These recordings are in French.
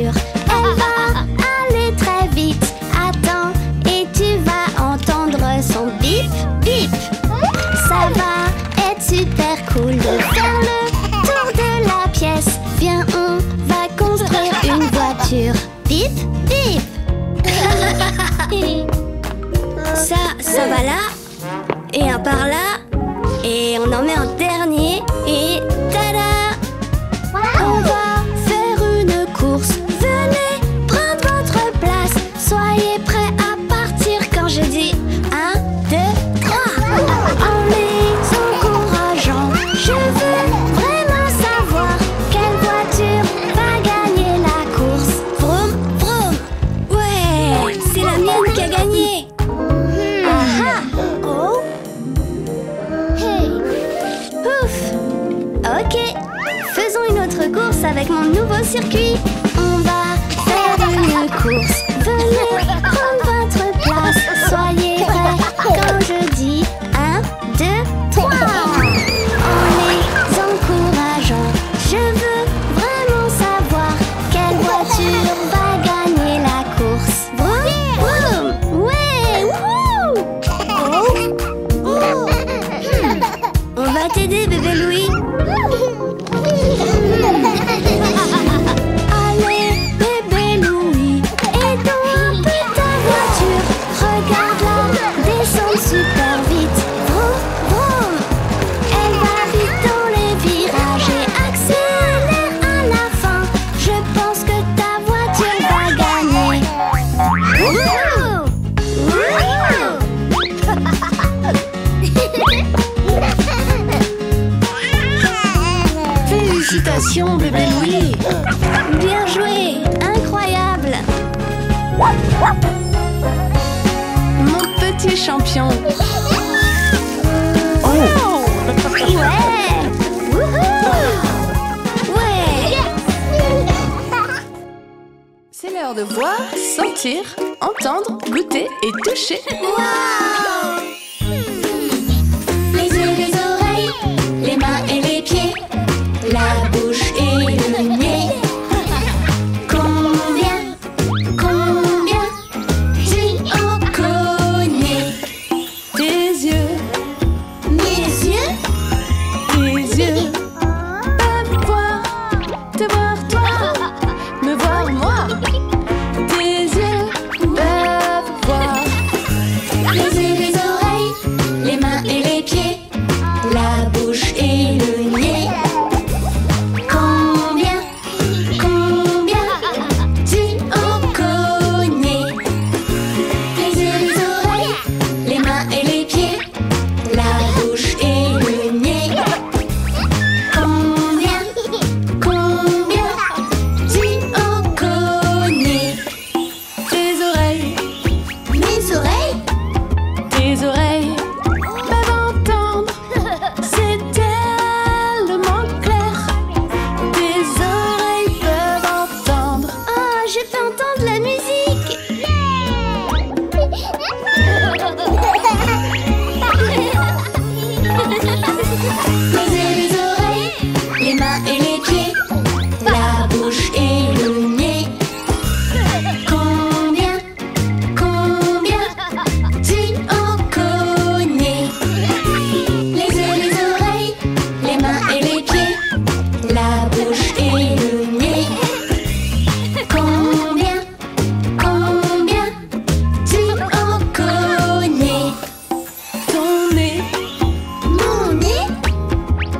voiture. Elle va aller très vite. Attends et tu vas entendre son bip bip. Ça va être super cool de faire le tour de la pièce. Viens, on va construire une voiture. Bip bip. Ça va là. Et un par là. Et on en met un dernier. Et tada! On va faire une course. Venez prendre votre place. Soyez prêts à partir quand je dis 1, 2, 3. En les encourageant, je veux vraiment savoir quelle voiture va gagner la course. Vroom, vroom. Ouais, c'est la mienne qui a gagné. Oh. Hey. Ouf. Ok. Faisons une autre course avec mon nouveau circuit. On va faire une course. Venez prendre votre place. Soyez prêts quand je dis 1, 2, 3. En les encourageant, je veux vraiment savoir quelle voiture va gagner la course. Vroom, vroom. Ouais, wouhou. On va t'aider, bébé Louis. Allez, bébé Louis, aidons un peu ta voiture. Regarde-la descendre super vite. Vroom, vroom. Elle va vite dans les virages et accélère à la fin. Je pense que ta voiture va gagner. Wouhou! Félicitations, bébé Louis. Bien joué, incroyable. Mon petit champion. Oh! Ouais! Wouhou! Ouais! C'est l'heure de voir, sentir, entendre, goûter et toucher. Wow! Les yeux, les oreilles, les mains et les pieds, la bouche et le nez. Combien tu en connais? Tes yeux, Mes yeux, tes yeux peuvent voir, te voir toi, me voir moi. Tes yeux peuvent voir. les yeux, les oreilles, les mains et les pieds, la bouche et le nez. Combien tu en connais? Les yeux, les oreilles, les mains et les pieds, la bouche et le nez. Combien tu en connais? Tes oreilles, Mes oreilles, tes oreilles peuvent entendre. C'est tellement clair. Tes oreilles peuvent entendre. oh, je peux entendre la musique. Les yeux, les oreilles, les mains et les pieds, la bouche et le nez. Combien tu en connais? Les yeux, les oreilles, les mains et les pieds, la bouche et le nez. Combien tu en connais? Ton nez, Mon nez,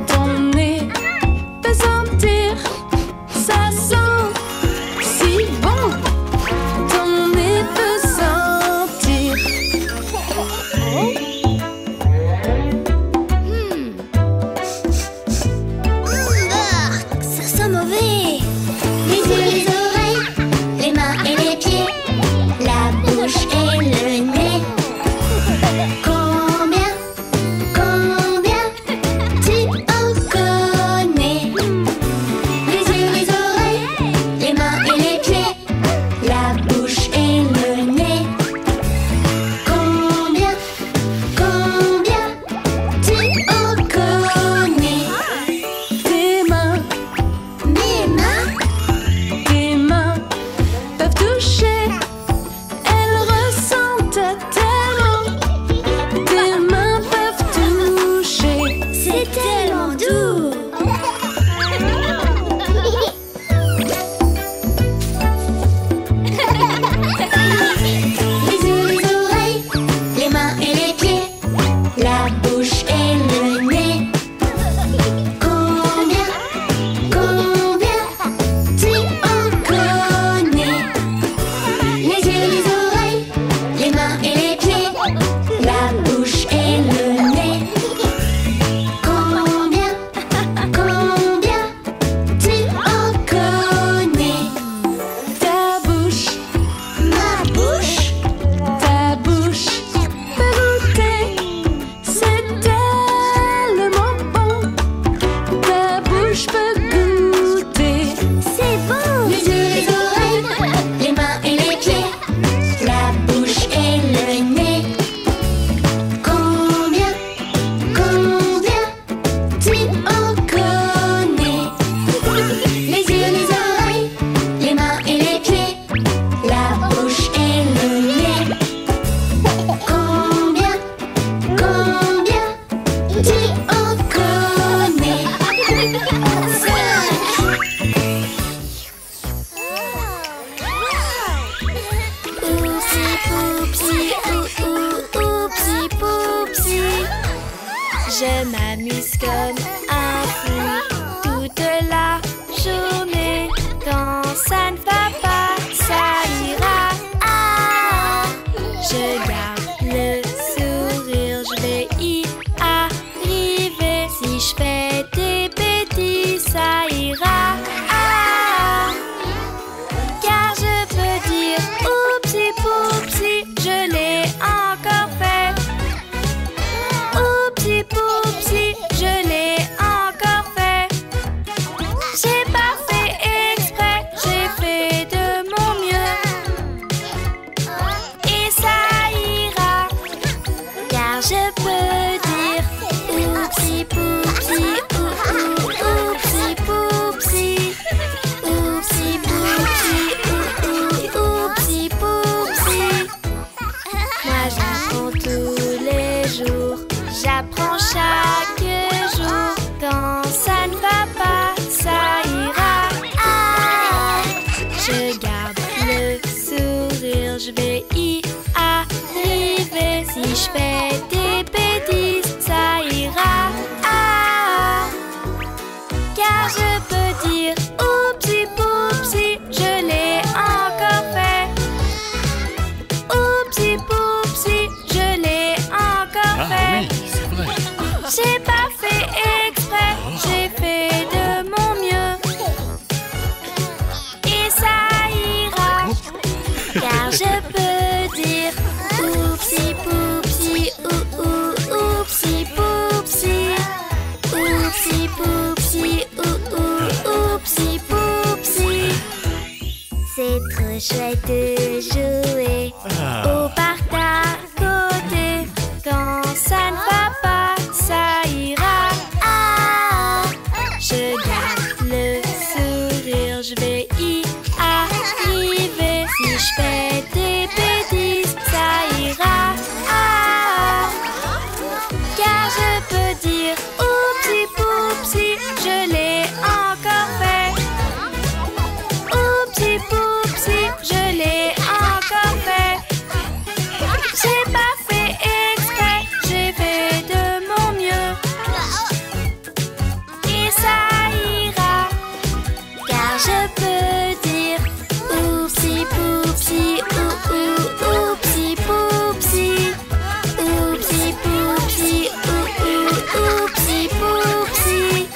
ton nez peut sentir. Ça sent si bon. Ton nez peut sentir. ça sent mauvais. Les yeux, les oreilles, les mains et les pieds, la bouche et le nez. Combien tu en connais? Les yeux, les oreilles, les mains et les pieds, la bouche et le nez. Combien tu en connais? Tes mains, Mes mains, tes mains Je m'amuse comme un fou toute la journée. Quand ça ne va pas, ça ira. Ah, je garde le sourire, je vais y arriver. Si je fais des bêtises, ça ira. Ah, car je peux dire oupsie poupsie, je l'ai encore fait. Oupsie poupsie, je l'ai encore fait. J'ai pas fait exprès, j'ai fait de mon mieux. Et ça ira, car je peux dire oupsie poupsie, oupsie poupsie, oupsie poupsie, oupsie poupsie. Moi j'apprends tous les jours, j'apprends chaque jour. Quand ça ne va pas, ça ira. Ah, je garde le sourire, je vais y arriver. Si je fais des bêtises, ça ira. Ah, car je peux dire oupsie poupsie, je l'ai encore fait. Oupsie poupsie, je l'ai encore fait. Oui, c'est vrai. J'ai pas fait exprès, j'ai fait de mon mieux. Et ça ira, car je peux dire oupsie poupsie, oupsie poupsie, oupsie poupsie, oupsie poupsie. C'est trop chouette de jouer au parc d'à côté. Quand ça ne va pas, ça ira. Ah, je garde le sourire, je vais y arriver. Si je fais des bêtises, ça ira. Ah, car je peux dire oupsie poupsie, je l'ai encore fait. Oupsie poupsie, je l'ai encore fait. J'ai pas fait exprès, j'ai fait de mon mieux. Et ça ira, car je peux dire oupsie poupsie, oupsie poupsie, oupsie poupsie, oupsie poupsie,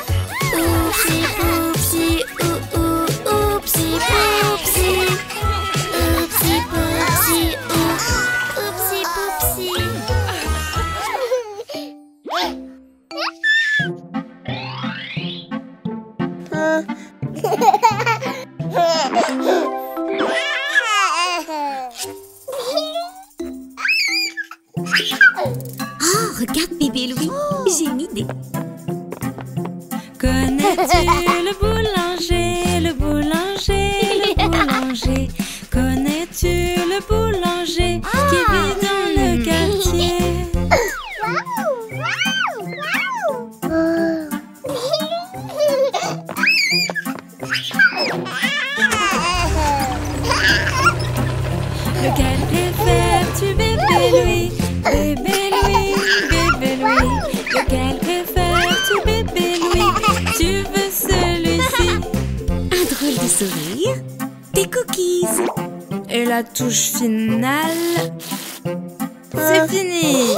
oupsie poupsie, oupsie poupsie, oupsie poupsie, oupsie poupsie. Oh, regarde bébé Louis, j'ai une idée. Connais-tu le boulanger, le boulanger, le boulanger? Connais-tu le boulanger qui vit dans le quartier? Lequel préfères-tu, bébé Louis? Bébé Louis, bébé Louis. Lequel préfères-tu, bébé Louis? Tu veux celui-ci? Un drôle de sourire, des cookies. Et la touche finale, c'est fini.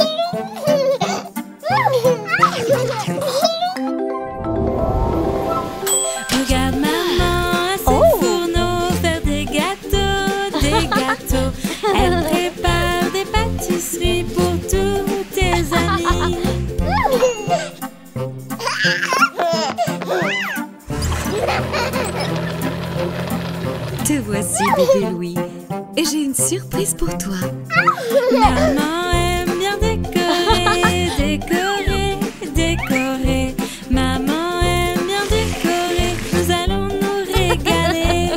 Regarde maman à ses fourneaux faire des gâteaux, des gâteaux. Elle prépare des pâtisseries pour tous tes amis. Te voici bébé Louis, et j'ai une surprise pour toi. Maman aime bien décorer, décorer, décorer. Maman aime bien décorer, nous allons nous régaler.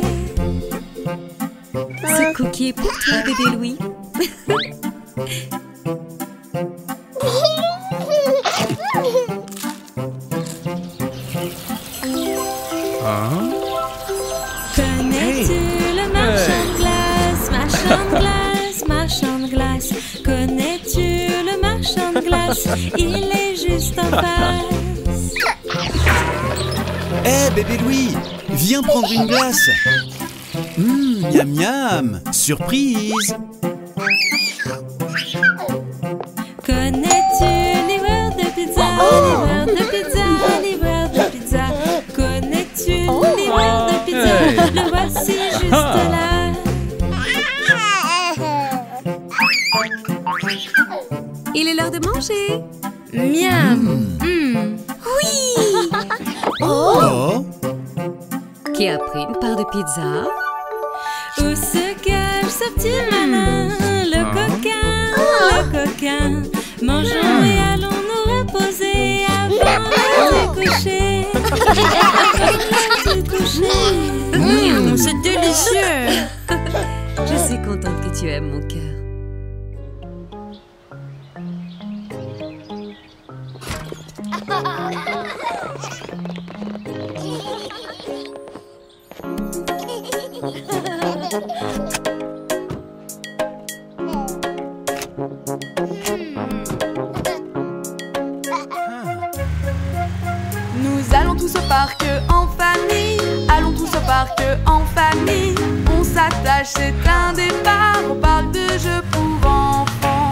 Ce cookie est pour toi bébé Louis. Hein? Connais-tu le marchand de glace, marchand de glace, marchand de glace? Connais-tu le marchand de glace? Il est juste en face. Hé, bébé Louis, viens prendre une glace. Miam miam, surprise. Connais-tu livreur de pizza, livreur de pizza, livreur de pizza? Connais-tu livreur de pizza? Le voici juste là. Il est l'heure de manger. Miam. Oui. Oh, Qui a pris une part de pizza? Où se cache ce petit malin? Le coquin. Mangeons et allons nous reposer avant de coucher. C'est délicieux. Je suis contente que tu aimes mon cœur. Nous allons tous au parc en famille. Allons tous au parc en famille. On s'attache, c'est un départ au parc de jeux pour enfants.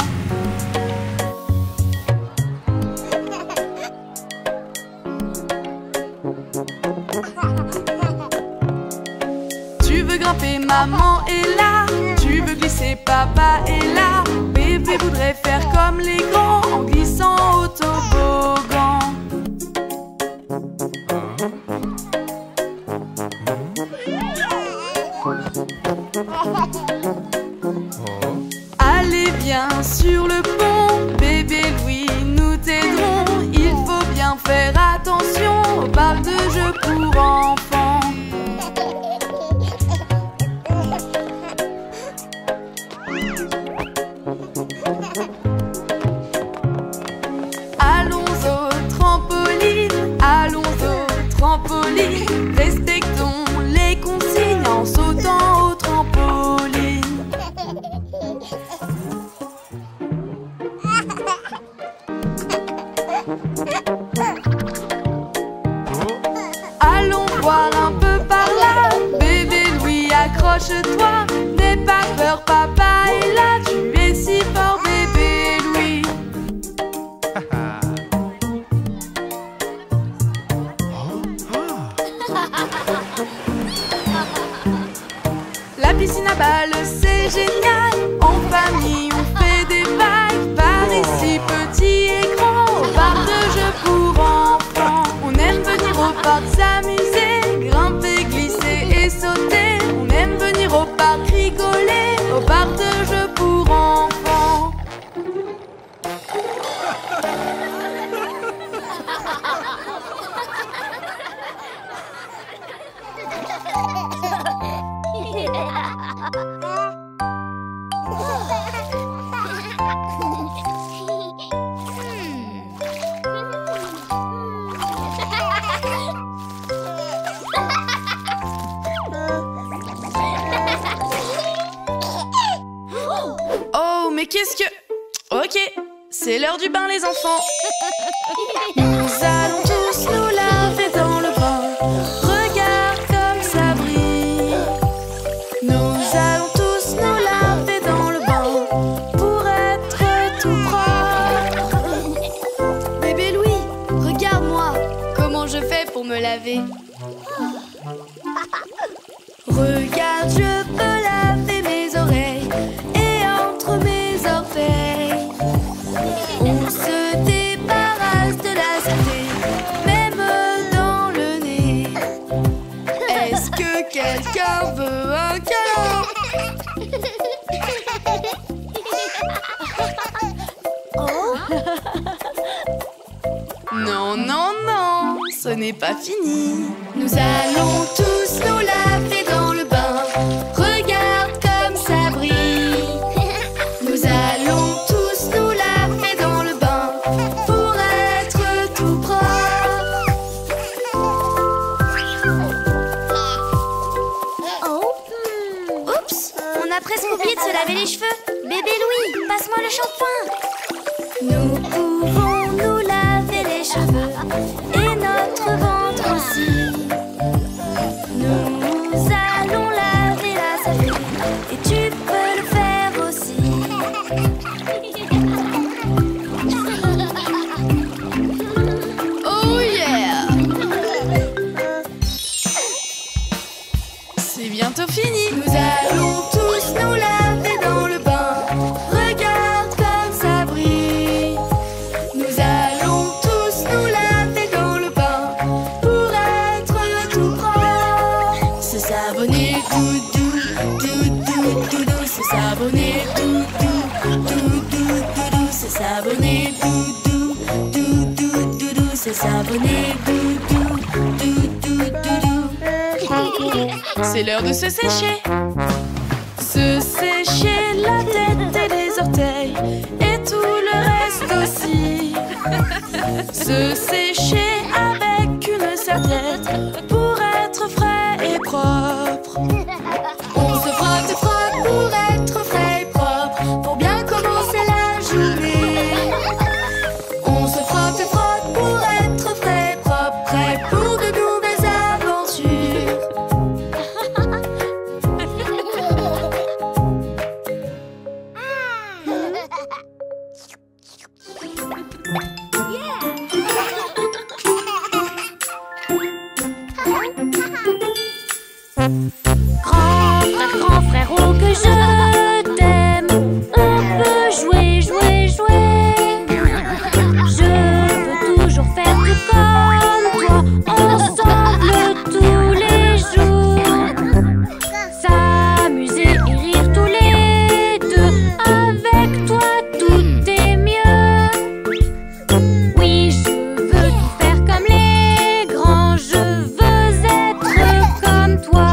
Tu veux grimper, maman est là. Tu veux glisser, papa est là. Bébé voudrait faire comme les grands en glissant au toboggan. Allez, viens sur le pont, bébé Louis, nous t'aiderons. Il faut bien faire attention au parc de jeux pour enfants. Allons au trampoline, respectons les consignes en sautant au trampoline. Allons voir un peu par là, bébé Louis, accroche-toi. N'aie pas peur, papa est là, tu es si fort, bébé Louis. La piscine à balles, c'est génial. En famille, on fait des vagues. Par ici, petit et grand, au parc de jeux pour enfants. On aime venir au parc s'amuser, grimper, glisser et sauter. On aime venir au parc rigoler, au parc de jeux pour enfants. Oh, mais qu'est-ce que... Ok, c'est l'heure du bain, les enfants. Nous allons tous nous laver dans le bain. Regarde comme ça brille. Nous allons tous nous laver dans le bain pour être tout propre. Bébé Louis, regarde-moi. Comment je fais pour me laver? Regarde, je peux laver mes oreilles et entre mes orteils. On se débarrasse de la saleté, même dans le nez. Est-ce que quelqu'un veut un câlin? Non, non, non, ce n'est pas fini. Nous allons tous nous laver dans le bain. Regarde comme ça brille. Nous allons tous nous laver dans le bain pour être tout propre. Oh. Oups, on a presque oublié de se laver les cheveux. Bébé Louis, passe-moi le shampoing. Nous pouvons nous laver doudou, c'est savonné, doudou, doudou, doudou, c'est savonné, doudou, doudou, doudou, c'est savonné, doudou, doudou, doudou. C'est l'heure de se sécher. Se sécher la tête et les orteils et tout le reste aussi. Se sécher avec une serviette pour être frais et propre. On se frotte, frotte pour être frais et propre, pour bien commencer la journée. On se frotte, frotte pour être frais et propre, prêt pour de nouvelles aventures. Grand frérot que je t'aime, on peut jouer, jouer, jouer. Je veux toujours faire tout comme toi, ensemble tous les jours. S'amuser et rire tous les deux, avec toi tout est mieux. Oui, je veux tout faire comme les grands, je veux être comme toi.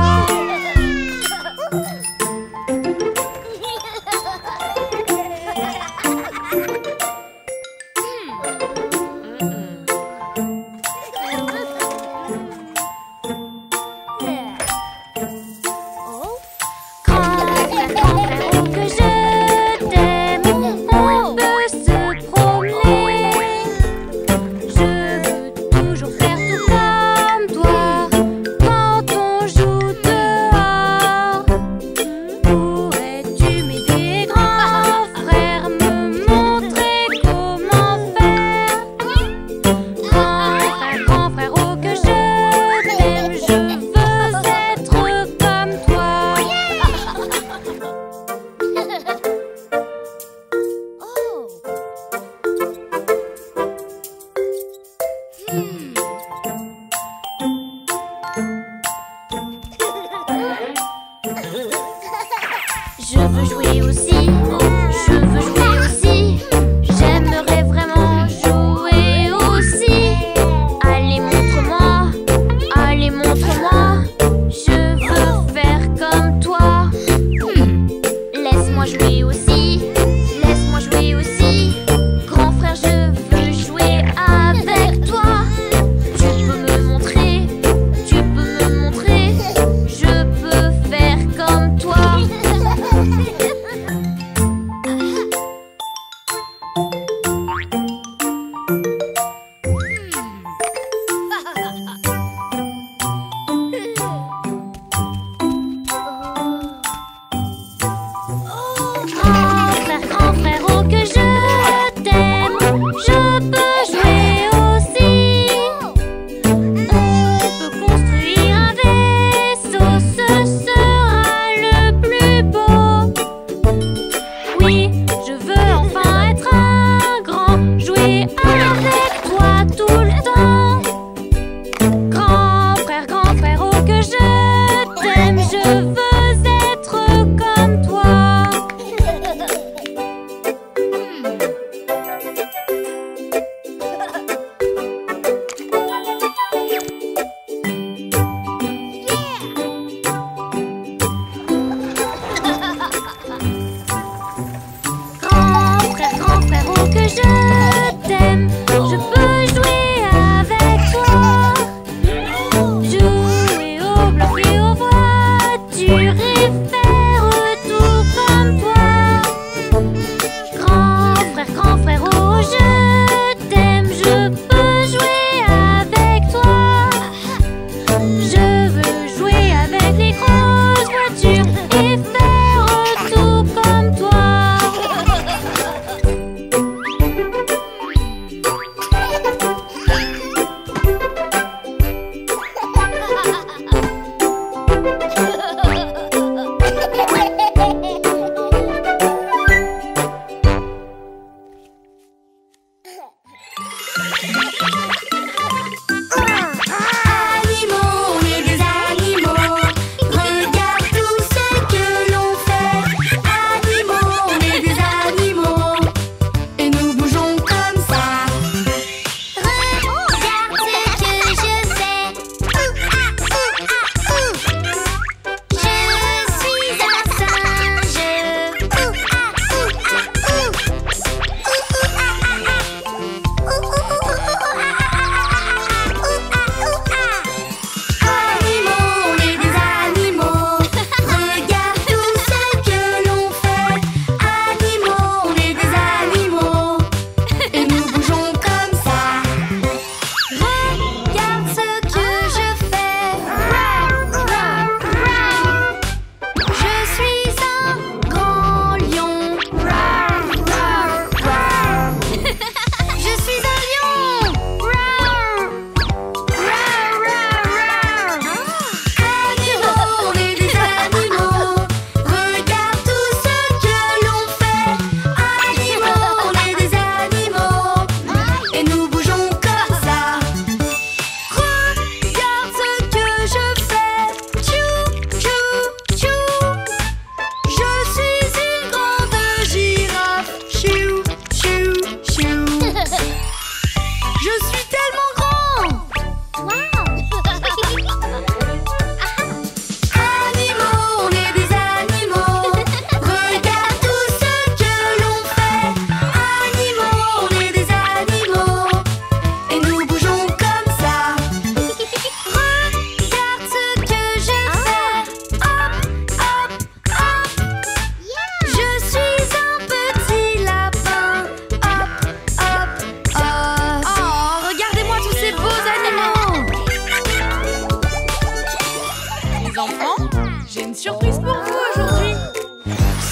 Je veux jouer aussi, je veux jouer aussi. J'aimerais vraiment jouer aussi. Allez, montre-moi, allez, montre-moi. Je veux faire comme toi. Laisse-moi jouer aussi, laisse-moi jouer aussi. Grand frère, je veux jouer avec toi. Tu peux me montrer, tu peux me montrer. Je peux faire comme toi. Grand frérot que je t'aime, je peux jouer aussi. On peut construire un vaisseau, ce sera le plus beau. Oui, je veux enfin être un grand, jouer avec toi tout le temps. Grand frérot que je t'aime, je veux être comme toi. Grand frérot que je t'aime, je peux jouer avec toi. Jouer au bloc et aux voitures et faire tout comme toi. Grand frérot, je t'aime, je peux jouer avec toi. Je veux jouer avec les grosses voitures et faire tout comme toi.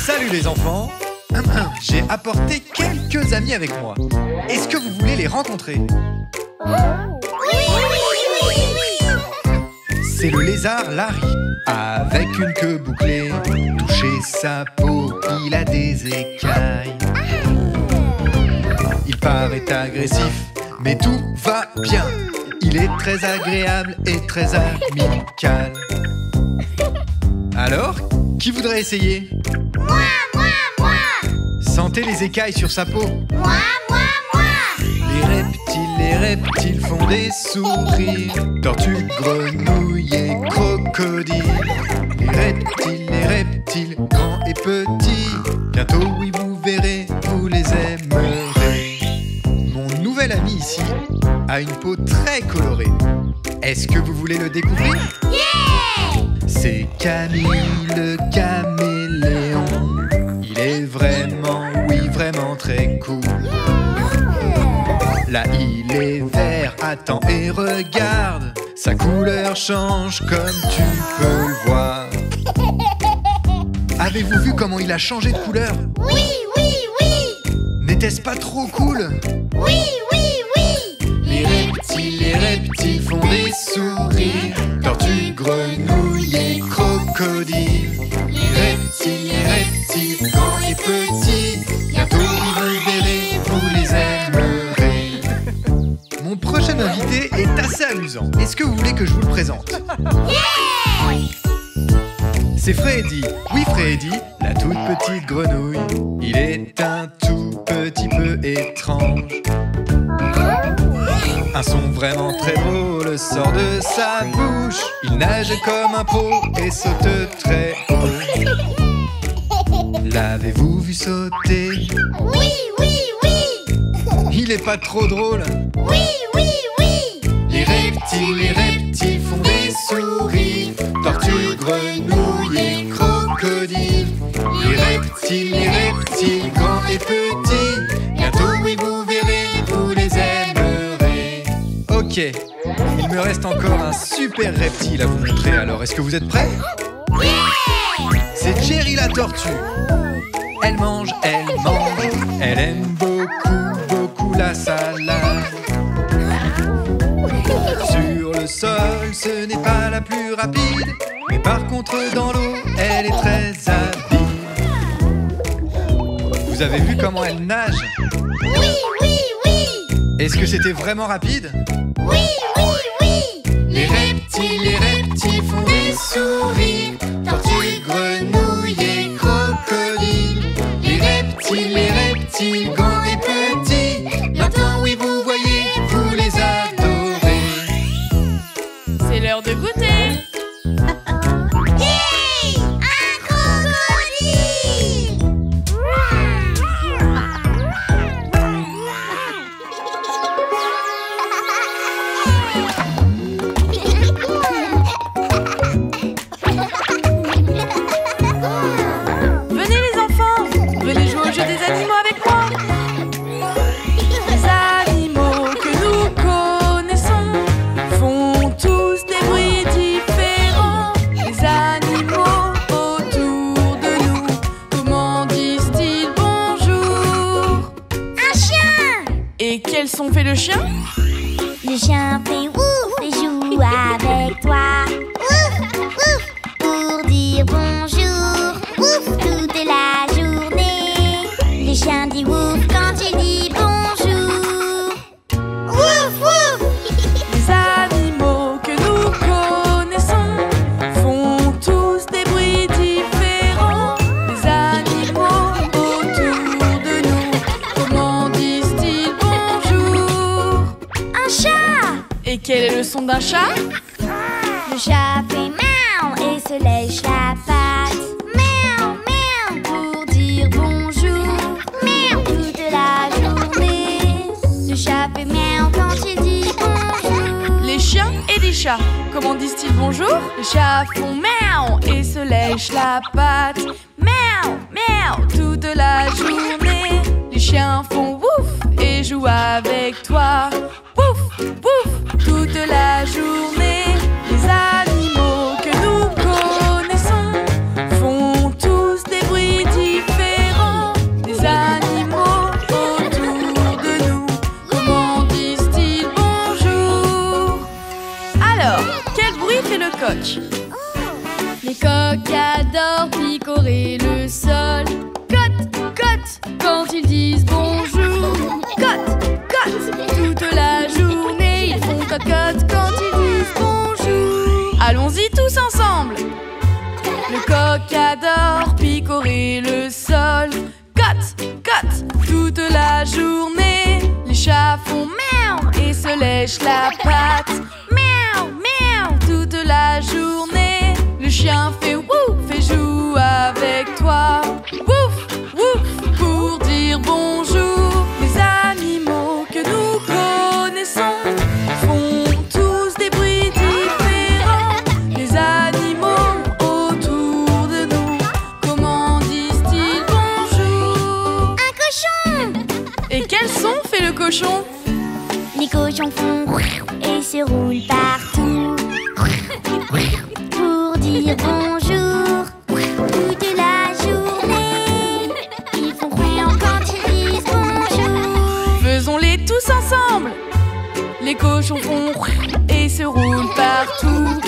Salut les enfants. J'ai apporté quelques amis avec moi. Est-ce que vous voulez les rencontrer? C'est le lézard Larry, avec une queue bouclée. Toucher sa peau, il a des écailles. Il paraît agressif, mais tout va bien. Il est très agréable et très amical. Alors, qui voudrait essayer? Moi. Sentez les écailles sur sa peau. Moi. Les reptiles font des sourires. Tortues, grenouilles et crocodiles. Les reptiles, grands et petits. Bientôt, oui, vous verrez, vous les aimerez. Mon nouvel ami ici a une peau très colorée. Est-ce que vous voulez le découvrir? Yeah! C'est Camille le caméléon. Il est vraiment, oui, vraiment très cool. Là, il est vert, attends et regarde. Sa couleur change comme tu peux le voir. Avez-vous vu comment il a changé de couleur? Oui. N'était-ce pas trop cool? Oui. Les reptiles font des sourires. Tortues, grenouilles et crocodiles. Les reptiles, grands et petits. Bientôt vous verrez, vous les aimerez. Mon prochain invité est assez amusant. Est-ce que vous voulez que je vous le présente? C'est Freddy. Oui, Freddy, la toute petite grenouille. Il est un tout petit peu étrange. Un son vraiment très drôle sort de sa bouche. Il nage comme un pot et saute très haut. L'avez-vous vu sauter? Oui. Il est pas trop drôle? Oui. Les reptiles font des sourires. Tortues, grenouilles et crocodiles. Les reptiles, grands et petits. Bientôt, oui, vous verrez, vous les aimerez. Ok, il me reste encore un super reptile à vous montrer. Alors, est-ce que vous êtes prêts? C'est Jerry la tortue. Elle mange. Elle aime beaucoup la salade. Sur le sol, ce n'est pas la plus rapide, mais par contre dans l'eau, elle est très habile. Vous avez vu comment elle nage? Oui. Est-ce que c'était vraiment rapide? Oui. Les reptiles font des sourires. Tortues, grenouilles et crocodiles. Les reptiles, grands et petits. Maintenant, oui, vous voyez, vous les adorez. C'est l'heure de goûter. Hey! Un crocodile! Venez les enfants, venez jouer au jeu des animaux avec moi. Les animaux que nous connaissons font tous des bruits différents. Les animaux autour de nous, comment disent-ils bonjour? Un chien! Et quel son fait le chien? Le chien fait ouf et joue avec toi. Ouf, pour dire bonjour. Ouf, toute la journée. Le chien dit ouf quand il dit bonjour. Ouf. Les animaux que nous connaissons font tous des bruits différents. Les animaux autour de nous, comment disent-ils bonjour? Un chat! Et quel est le son d'un chat? Le chat fait miaou et se lèche la patte. Miaou, pour dire bonjour. Miaou, toute la journée. Le chat fait miaou quand il dit bonjour. Les chiens et les chats, comment disent-ils bonjour? Les chats font miaou et se lèchent la patte. Miaou, toute la journée. Les chiens font wouf et jouent avec toi. Wouf, toute la journée. Les animaux que nous connaissons font tous des bruits différents. scotch. Les coqs adorent picorer le sol. Cotte, cotte, quand ils disent bonjour. Cotte, cotte, toute la journée ils font cocotte quand ils disent bonjour. Allons-y tous ensemble. Le coq adore picorer le sol. Cotte, cotte, toute la journée. Les chats font miaou et se lèchent la patte. Miaou, miaou, toute la journée. Le chien fait wouf et joue avec toi. Wouf, wouf, pour dire bonjour. Les animaux que nous connaissons font tous des bruits différents. Les animaux autour de nous, comment disent-ils bonjour? Un cochon! Et quel son fait le cochon? Les cochons font et se roulent partout pour dire bonjour toute la journée. Ils font couillon quand ils disent bonjour. Faisons-les tous ensemble. Les cochons font et se roulent partout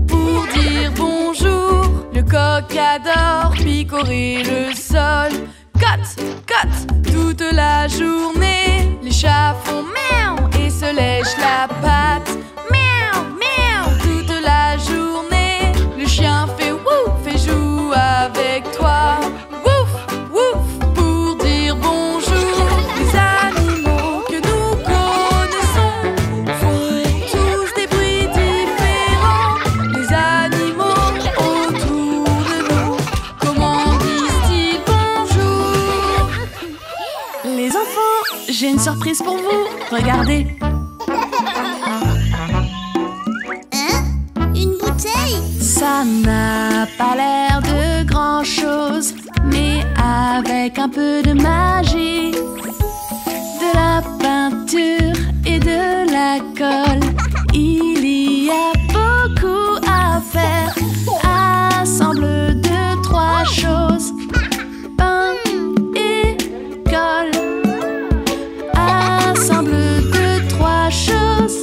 pour dire bonjour. Le coq adore picorer le sol. Cotte, cotte, toute la journée. Les chats font miaou et se lèchent la patte. Miaou, miaou, toute la journée. Le chien fait wouf et joue avec toi. Wouf, wouf, pour dire bonjour. Les animaux que nous connaissons font tous des bruits différents. Les animaux autour de nous, comment disent-ils bonjour? Les enfants, j'ai une surprise pour vous. Regardez. Une bouteille? Ça n'a pas l'air de grand-chose, mais avec un peu de magie, de la peinture et de la colle, il y a beaucoup à faire. Assemble 2, 3 choses, pain et colle. Assemble 2, 3 choses.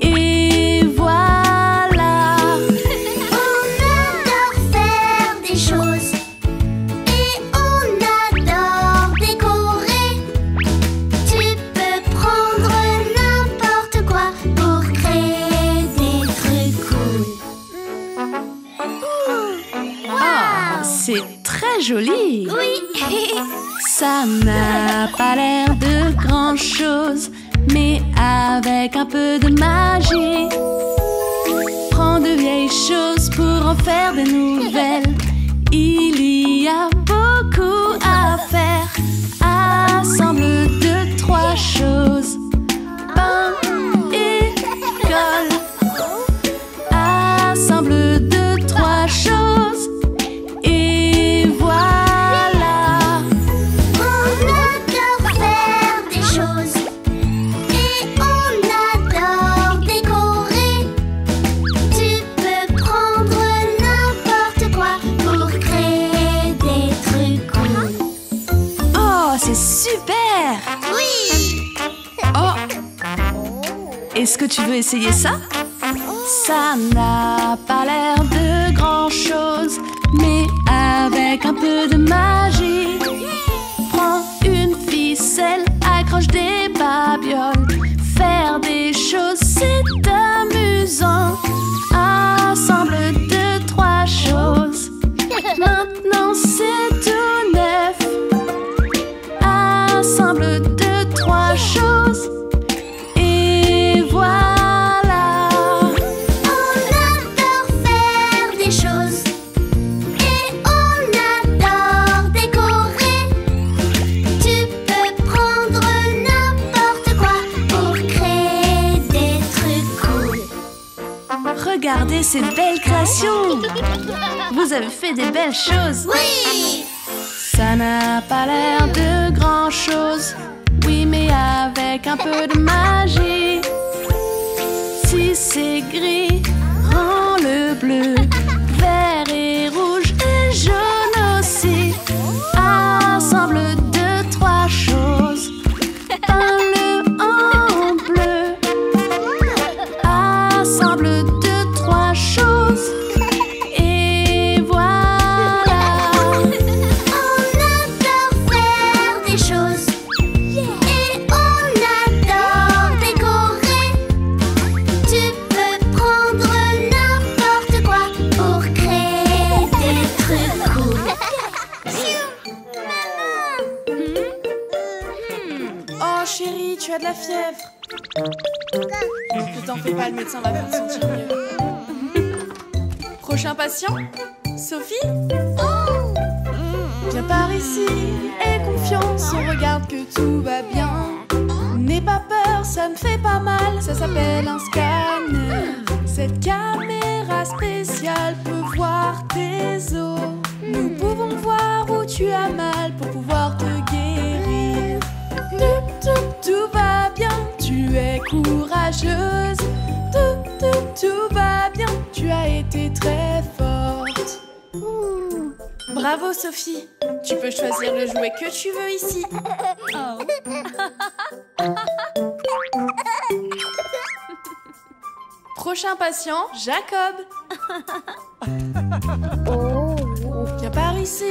Et voilà. On adore faire des choses et on adore décorer. Tu peux prendre n'importe quoi pour créer des trucs cool. Ah, c'est très joli. Oui. Ça n'a pas l'air de grand-chose, mais avec un peu de magie. Prends de vieilles choses pour en faire des nouvelles. Il y a beaucoup à faire. Assemble 2, 3 choses, pain et colle. Assemble 2, 3 choses. Et voilà. On adore faire des choses et on adore décorer. Tu peux prendre n'importe quoi pour créer des trucs cool. Oh, c'est super! Oui. Oh! Est-ce que tu veux essayer ça? Ça n'a pas l'air de grand-chose, mais avec un peu de magie. Prends une ficelle, accroche des babioles. Faire des choses, c'est amusant. Assemble 2, 3 choses. Maintenant, c'est tout neuf. Assemble 2, 3 choses. Et voilà. On adore faire des choses et on adore décorer. Tu peux prendre n'importe quoi pour créer des trucs cool. Regardez ces belles créations. Vous avez fait des belles choses. Oui. Ça n'a pas l'air de grand-chose, oui, mais avec un peu de magie. Si c'est gris, rends-le bleu, vert et rouge et jaune aussi. Assemble 2, 3 choses, peins-le en bleu. Assemble 2, tu as de la fièvre. Ne t'en fais pas, le médecin va faire sentir mieux. Prochain patient, Sophie. Viens par ici, aie confiance, on regarde que tout va bien. N'aie pas peur, ça ne fait pas mal, ça s'appelle un scanner. Cette caméra spéciale peut voir tes os. Nous pouvons voir où tu as mal pour pouvoir te guérir. Tout va bien, tu es courageuse. Tout va bien, tu as été très forte. Bravo Sophie, tu peux choisir le jouet que tu veux ici. Prochain patient, Jacob. Viens par ici,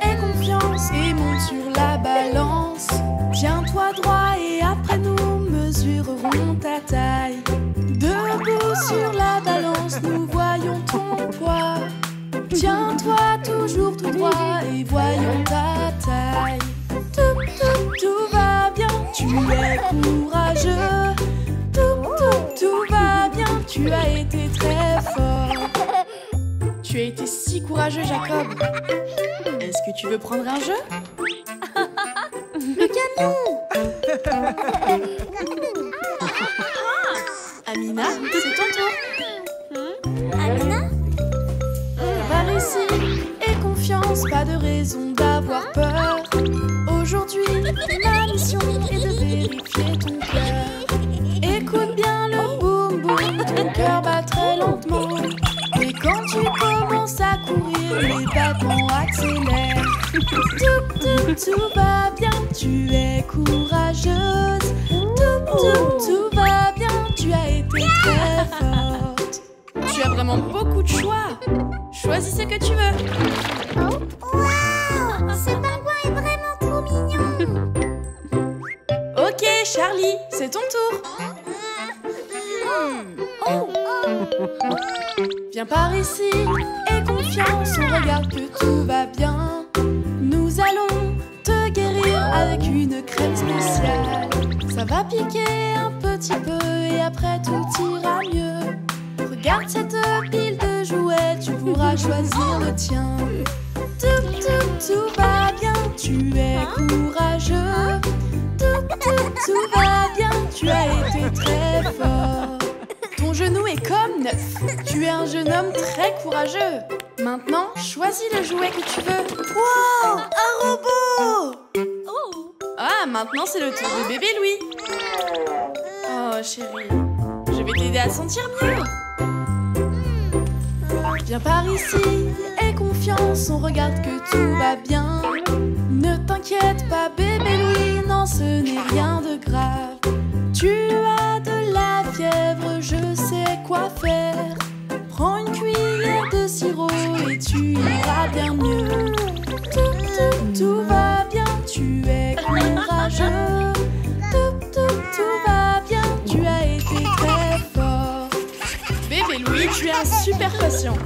aie confiance et monte sur la balance. Tiens-toi droit et après nous mesurerons ta taille. Debout sur la balance, nous voyons ton poids. Tiens-toi toujours tout droit et voyons ta taille. Tout va bien, tu es courageux. Tout va bien, tu as été très fort. Tu as été si courageux, Jacob. Est-ce que tu veux prendre un jeu? Le camion. Amina, c'est ton tour. Amina? Par ici, aie confiance, pas de raison d'avoir peur. Aujourd'hui, ma mission est de vérifier ton cœur. Écoute bien le boum boum, ton cœur bat très lentement. Et quand tu commences à courir, les battements accélèrent. Tout va bien, tu es courageuse. Tout va bien, tu as été très forte. Tu as vraiment beaucoup de choix. Choisis ce que tu veux. Waouh! Ce pingouin est vraiment trop mignon. Ok, Charlie, c'est ton tour. Viens par ici, aie confiance, on regarde que tout va bien. Nous allons te guérir avec une crème spéciale. Ça va piquer un petit peu et après tout ira mieux. Regarde cette pile de jouets, tu pourras choisir le tien. Tout va bien, tu es courageux. Tout va bien, tu as été très fort. Ton genou est comme neuf. Tu es un jeune homme très courageux. Maintenant, choisis le jouet que tu veux. Wow, un robot. Ah, maintenant c'est le tour de bébé Louis. Oh chérie, je vais t'aider à sentir mieux. Viens par ici, aie confiance, on regarde que tout va bien. Ne t'inquiète pas bébé Louis, non ce n'est rien de grave. Tu as de la fièvre, je sais quoi faire. Prends une cuillère de sirop et tu iras bien mieux. Tout va bien, tu es courageux. Tout va bien, tu as été très fort. Bébé Louis, tu es un super patient.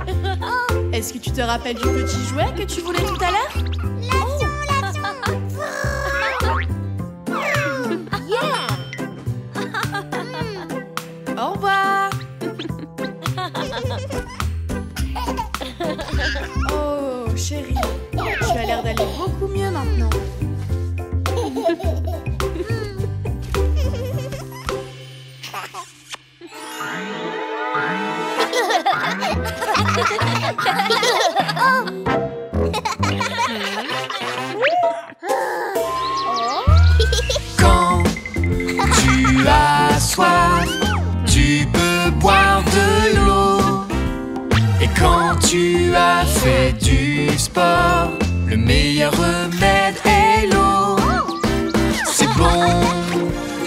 Est-ce que tu te rappelles du petit jouet que tu voulais tout à l'heure? Au revoir. Oh chérie, tu as l'air d'aller beaucoup mieux maintenant. Quand tu as soif, tu peux boire de l'eau. Et quand tu as fait du sport, le meilleur remède est l'eau. C'est bon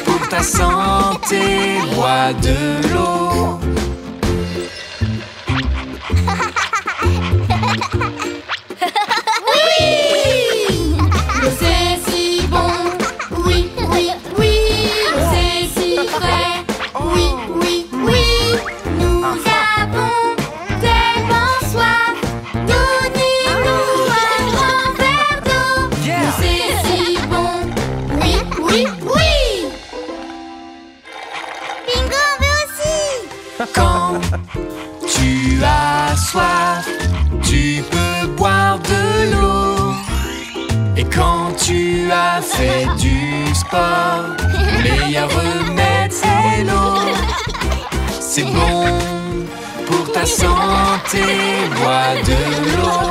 pour ta santé, bois de l'eau. C'est si bon, oui, oui, oui. C'est si frais, oui, oui, oui. Nous avons tellement soif. Donnez-nous un grand verre d'eau. C'est si bon, oui, oui, oui. Et quand tu as fait du sport, le meilleur remède c'est l'eau. C'est bon pour ta santé, bois de l'eau.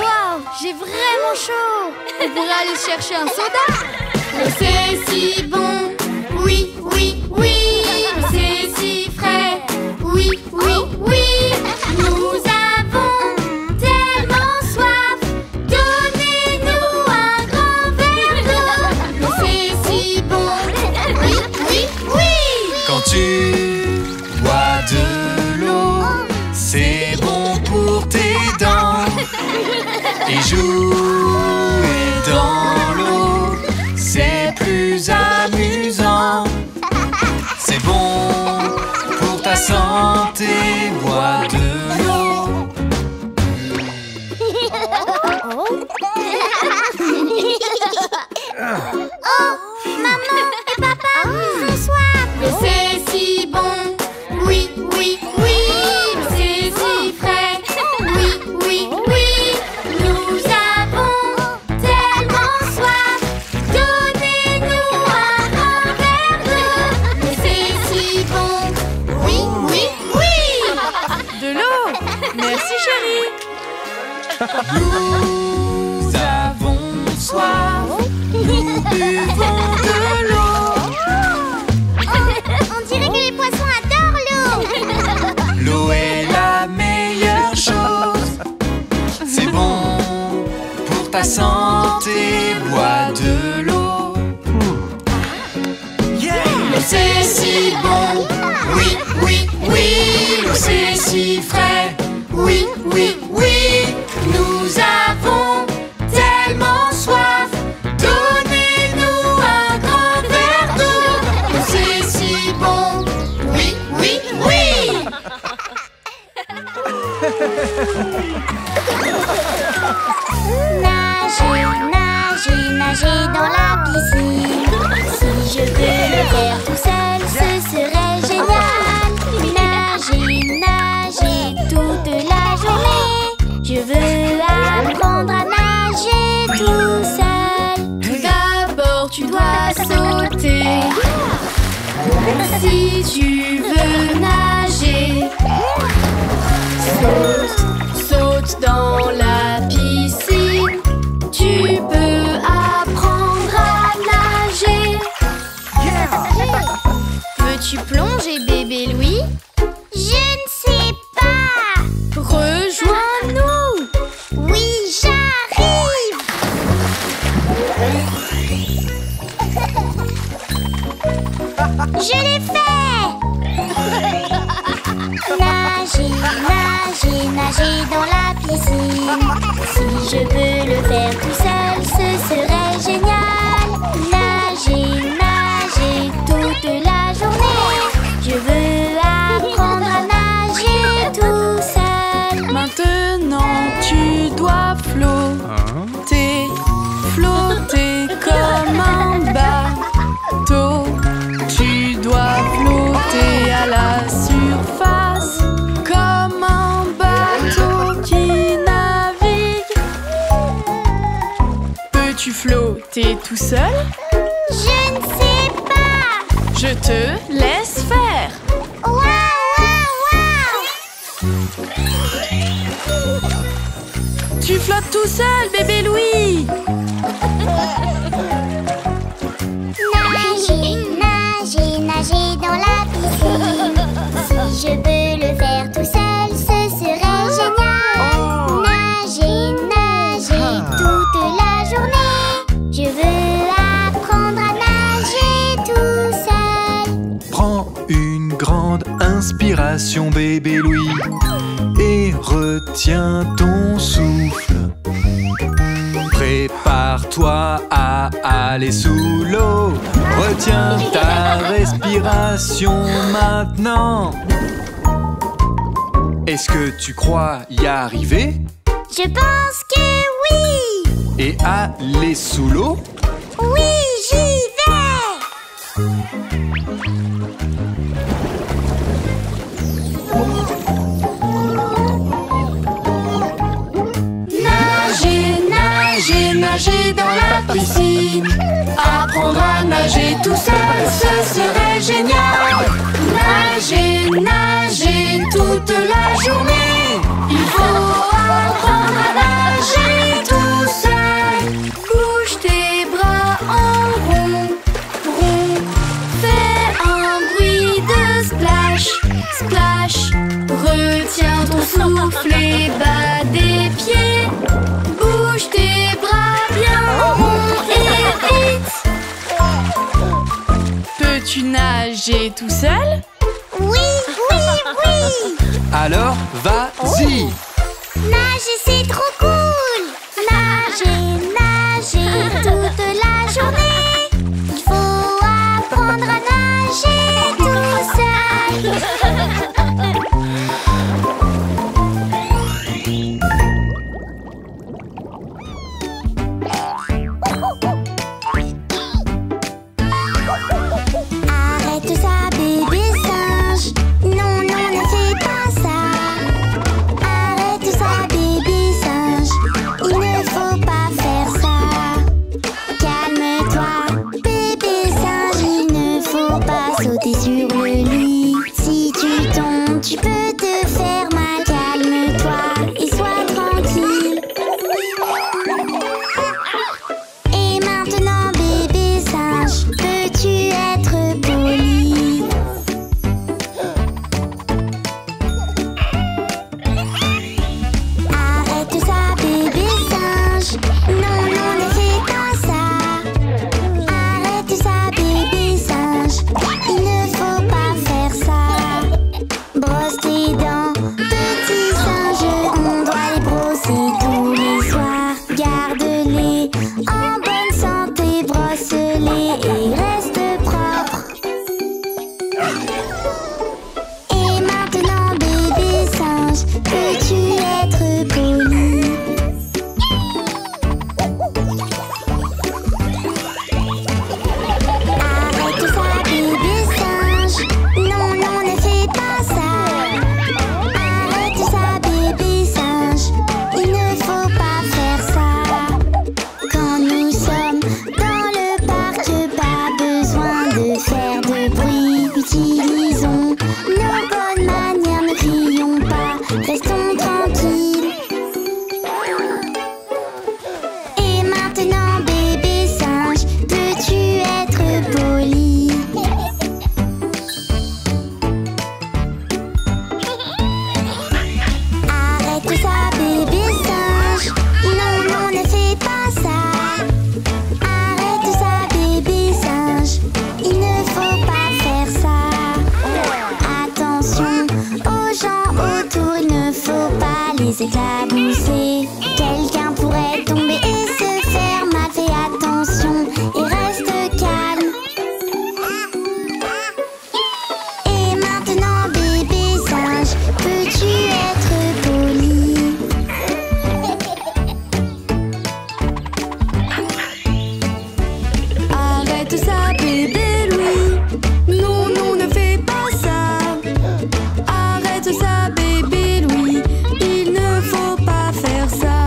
Waouh, j'ai vraiment chaud. On pourrait aller chercher un soda. L'eau c'est si bon, oui, oui, oui. L'eau c'est si frais, oui, oui, oui. Nous avons tellement soif, donnez-nous un grand verre d'eau. L'eau c'est si bon, oui, oui, oui. Quand tu bois de l'eau, c'est bon pour tes dents. Et jouer dans l'eau, c'est plus amusant. C'est bon pour ta santé, bois de l'eau. Oh, maman et papa, ils ont soif. L'eau c'est si bon, oui, oui, oui. L'eau c'est si frais, oui, oui, oui. Nous avons tellement soif, donnez-nous un grand verre d'eau. L'eau c'est si bon, oui, oui, oui. De l'eau. Merci chérie. Nous avons soif, nous buvons de l'eau. On dirait que les poissons adorent l'eau. L'eau est la meilleure chose. C'est bon pour ta santé, bois de l'eau. L'eau c'est si bon, oui, oui, oui. L'eau c'est si frais, oui, oui, oui. Nous avons tellement soif, donnez-nous un grand verre d'eau. L'eau c'est si bon, oui, oui, oui. Nager, nager, nager dans la piscine. Si je veux le faire tout seul, ce serait génial. Nager, nager toute la journée. Je veux apprendre à nager tout seul. D'abord, tu dois sauter. Si tu veux nager, saute dans la piscine. Tu peux apprendre à nager. Veux-tu plonger, bébé Louis? Je ne sais pas. Rejoins-nous. Oui, j'arrive. Je l'ai fait. Nager, nager, nager dans la piscine. Si je veux le faire tout seul, ce serait génial. Nager, nager toute la journée. Je veux apprendre à nager tout seul. Maintenant tu dois flotter, flotter comme un bateau. Tu dois flotter à la surface comme un bateau qui navigue. Peux-tu flotter tout seul? Je ne sais pas. Je te laisse faire. Waouh, waouh, Tu flottes tout seul, bébé Louis. Nager, nager, nager dans la piscine. Si je veux le faire tout seul, ce serait génial. Nager, nager toute la journée. Je veux apprendre à nager tout seul. Prends une grande inspiration, bébé Louis, et retiens ton souffle. Prépare-toi à aller sous l'eau. Retiens ta respiration maintenant. Est-ce que tu crois y arriver? Je pense que oui. Et aller sous l'eau? Oui, j'y vais. génial. Nager, nager toute la journée. Il faut apprendre à nager tout seul. Bouge tes bras en rond, rond. Fais un bruit de splash, splash. Retiens ton souffle et bas des pieds. Bouge tes bras bien rond et vite. Peux-tu nager tout seul? Oui, oui, oui. Alors, vas-y. Nager, c'est trop cool. Nager, nager toute la journée. Il faut apprendre à nager tout seul. Arrête ça, bébé singe. Non, non, ne fais pas ça. Arrête ça, bébé singe. Il ne faut pas faire ça. Calme-toi, bébé singe. Il ne faut pas sauter sur le lit. Si tu tombes, tu peux te faire mal. Calme-toi et sois tranquille. Et maintenant, bébé singe, peux-tu être poli? Arrête ça, bébé singe. Non, non, ne fais pas ça. Arrête ça, bébé singe. Il ne faut pas faire ça. Brosse tes dents, petit singe. On doit les brosser tous les soirs. Garde-les en bonne santé. Brosse-les et reste propre. Et maintenant, bébé singe, peux-tu être poli? Arrête ça, bébé singe. Non, non, ne fais pas ça. Arrête ça, bébé singe. Il ne faut pas faire ça. Quand nous sommes dans le parc, pas besoin de faire de bruit. Utilisons nos bonnes manières, ne crions pas, restons tranquilles. Et maintenant, bébé singe, peux-tu être poli? Arrête ça, bébé singe. Non, non, ne fais pas ça. Arrête ça, bébé singe. Il ne faut pas faire ça. Attention aux gens autour, il ne faut pas les éclabousser. Quelqu'un pourrait tomber et se faire mal. Fais attention et reste calme. Et maintenant, bébé singe, peux-tu être poli? Arrête ça, bébé Louis. Non, non, ne fais pas ça. Arrête ça, bébé Louis. Il ne faut pas faire ça.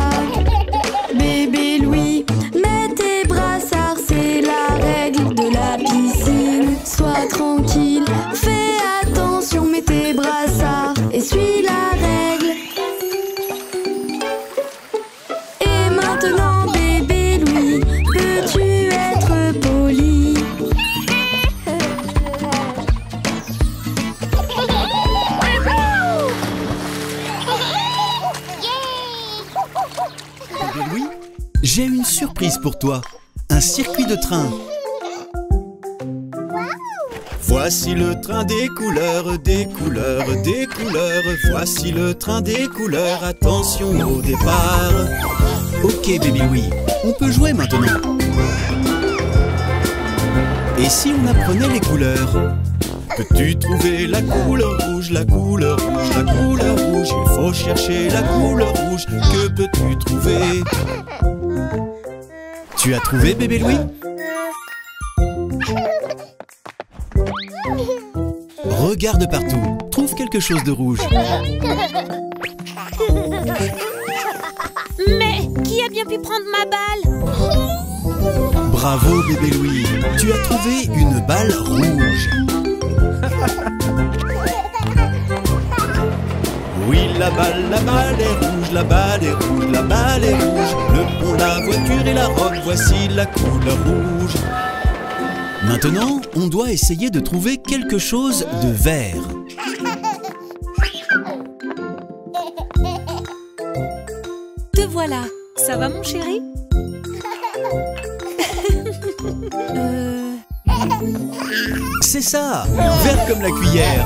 Bébé Louis, mets tes brassards, c'est la règle de la piscine. Sois tranquille, fais attention, mets tes brassards et suis la règle. Et maintenant, bébé Louis, peux-tu être poli? Bébé Louis, j'ai une surprise pour toi. Un circuit de train. Voici le train des couleurs, des couleurs, des couleurs. Voici le train des couleurs. Attention au départ. Ok, bébé Louis, on peut jouer maintenant. Et si on apprenait les couleurs? Peux-tu trouver la couleur rouge, la couleur rouge, la couleur rouge? Il faut chercher la couleur rouge. Que peux-tu trouver? Tu as trouvé, bébé Louis? Regarde partout, trouve quelque chose de rouge. Mais qui a bien pu prendre ma balle? Bravo, bébé Louis, tu as trouvé une balle rouge. Oui, la balle est rouge, la balle est rouge, la balle est rouge. Le pont, la voiture et la robe, voici la couleur rouge. Maintenant, on doit essayer de trouver quelque chose de vert. Te voilà. Ça va, mon chéri? C'est ça, vert comme la cuillère.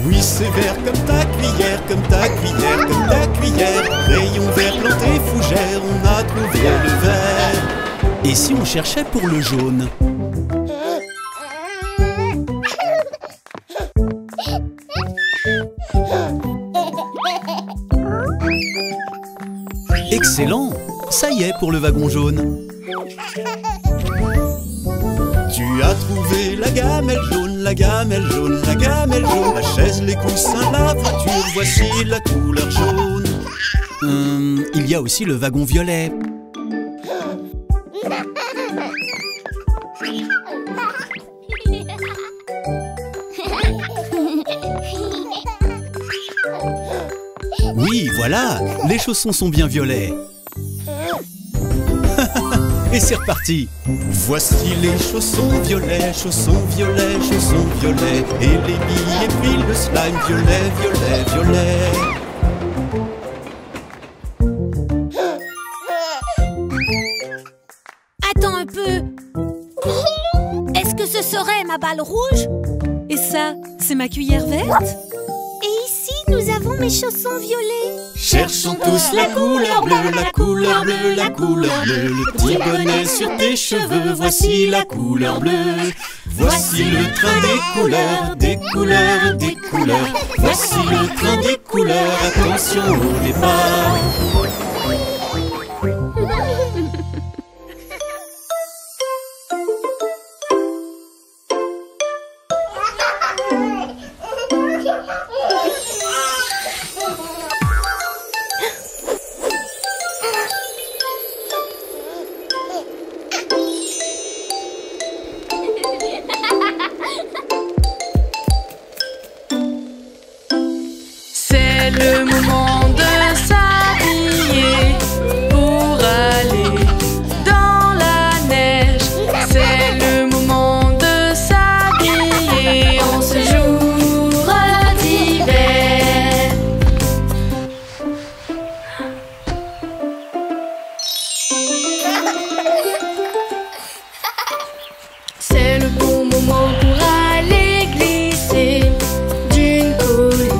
Oui, c'est vert comme ta cuillère, comme ta cuillère, comme ta cuillère. Rayon vert, planté, fougère, on a trouvé le vert. Et si on cherchait pour le jaune? Excellent! Ça y est pour le wagon jaune. Tu as trouvé la gamelle jaune, la gamelle jaune, la gamelle jaune. La chaise, les coussins, la voiture, voici la couleur jaune. Il y a aussi le wagon violet. Oui, voilà, les chaussons sont bien violets. Et c'est reparti. Voici les chaussons violets, chaussons violets, chaussons violets. Et les billes et puis le slime violet, violet, violet. Attends un peu. Est-ce que ce serait ma balle rouge? Et ça, c'est ma cuillère verte? Et ici, nous avons mes chaussons violets. Cherchons tous la couleur bleue, la couleur bleue, la couleur bleue. Le petit bonnet sur tes cheveux, voici la couleur bleue. Voici le train des couleurs, des couleurs, des couleurs. Voici le train des couleurs, attention au départ. C'est le moment de s'habiller pour aller dans la neige. C'est le moment de s'habiller en ce jour d'hiver. C'est le bon moment pour aller glisser d'une colline.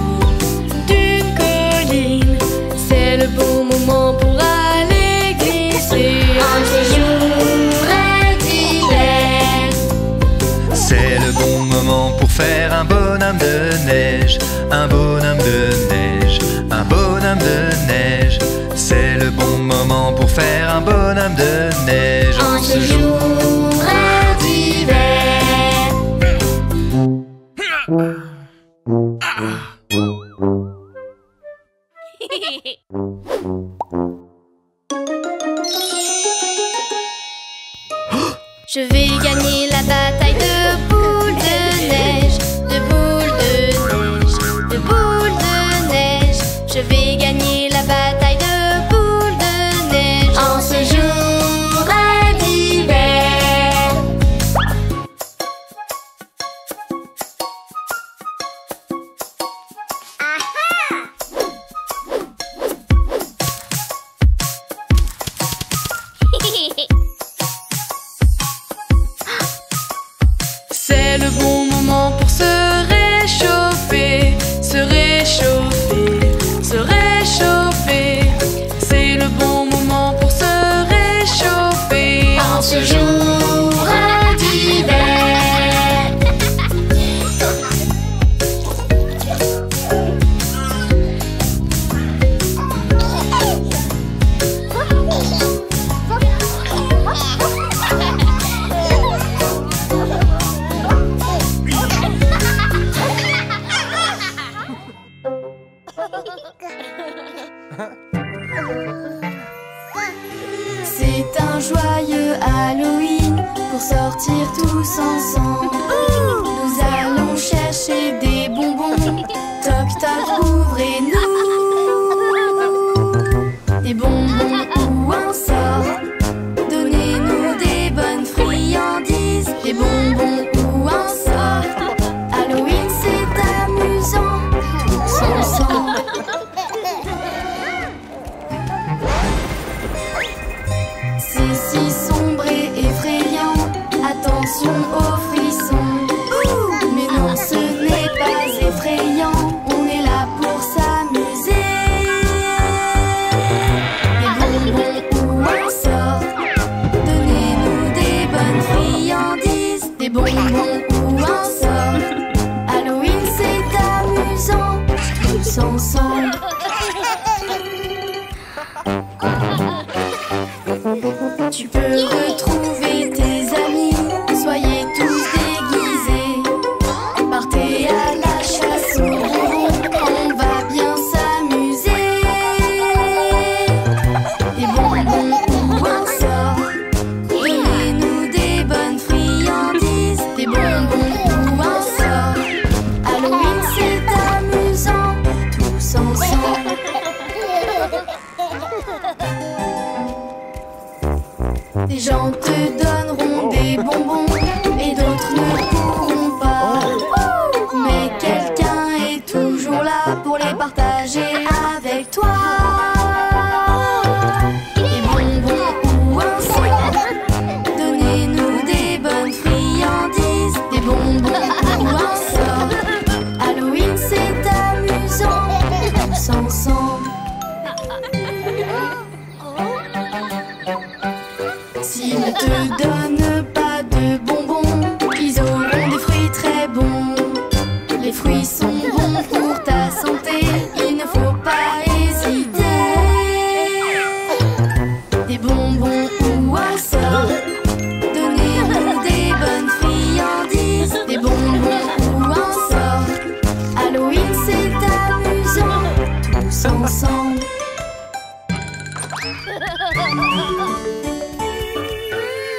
C'est le bon moment pour aller glisser en ce jour d'hiver. C'est le bon moment pour faire un bonhomme de neige, un bonhomme de neige, un bonhomme de neige. C'est le bon moment pour faire un bonhomme de neige En ce jour d'hiver. Je vais gagner la bataille de boules de neige, de boules de neige, de boules de neige. Je vais gagner la bataille de boules de neige en ce jour d'hiver. C'est le bon moment pour se réchauffer, se réchauffer, se réchauffer. C'est le bon moment pour se réchauffer en ce jour d'hiver. C'est un joyeux Halloween pour sortir tous ensemble. Nous allons chercher des pour les partager avec toi. Des bonbons ou un sort, donnez-nous des bonnes friandises. Des bonbons ou un sort, Halloween c'est amusant, tous ensemble. S'ils ne te donnent pas de bonbons, ils auront des fruits très bons. Les fruits sont bons pour ta santé, il ne faut pas hésiter. Des bonbons ou un sort, donnez-nous des bonnes friandises. Des bonbons ou un sort, Halloween c'est amusant, tous ensemble.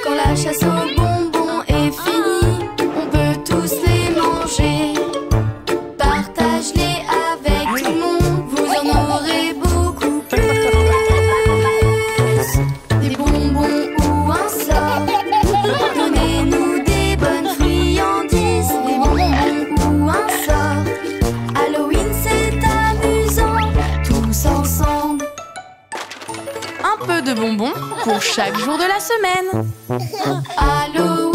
Quand la chasse aux bonbons est finie, on peut tous les manger. Partage-les avec tout le monde, vous en aurez beaucoup plus. Des bonbons ou un sort, donnez-nous des bonnes friandises. Des bonbons ou un sort, Halloween c'est amusant, tous ensemble. Un peu de bonbons pour chaque jour de la semaine. Halloween